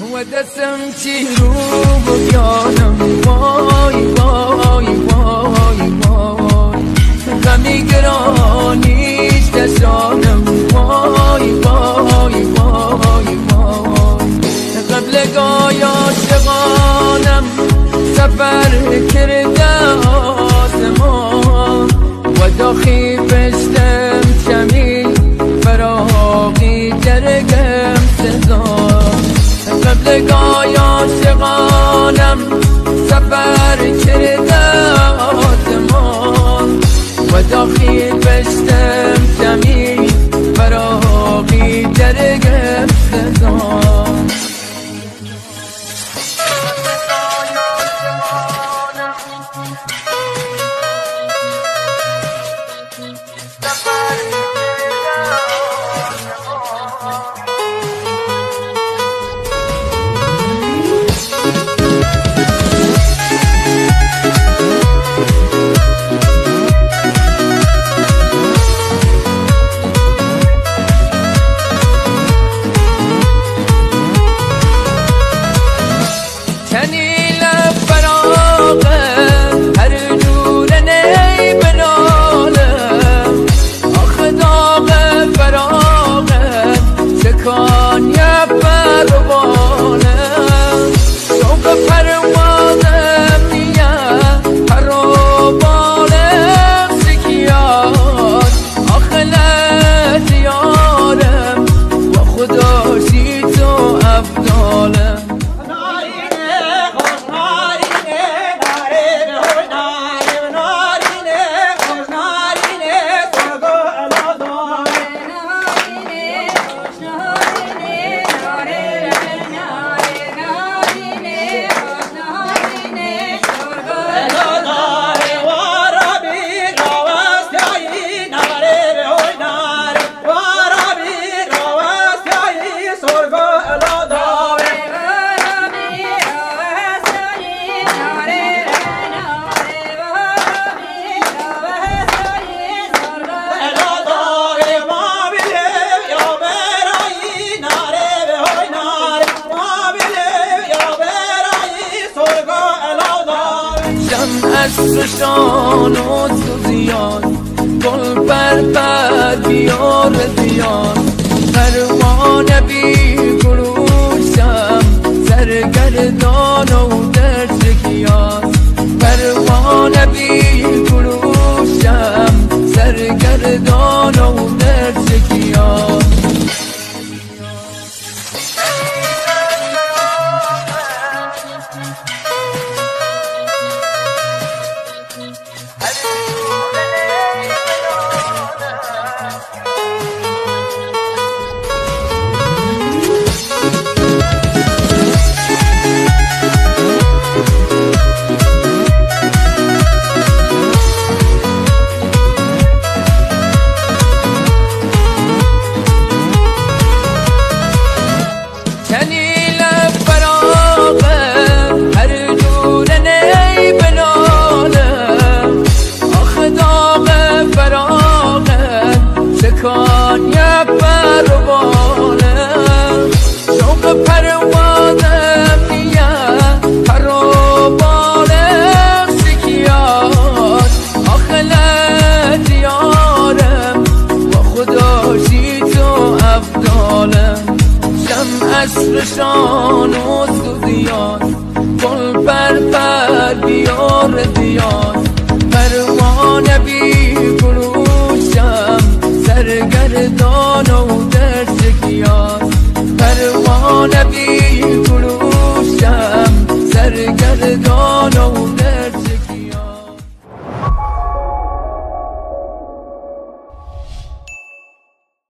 و دستم چیرو بیانم وای وای وای وای غمی گرانیش دستانم وای وای وای وای قبل گای عاشقانم سفر کرده آسمان و داخی پشتم کمی فراقی جرگم سزان قبل گای عاشقانم سفر کرده آسمان و داخل پشتم کمی فراقی جرگم سزان عصرشان و سوزیان گل پر بیار زیان پروانه بی گلوشم سرگردان و در شکیان پروانه بی گلوشم سرگردان و در شکیان عصرشان و سوزیان گل پر بیار زیان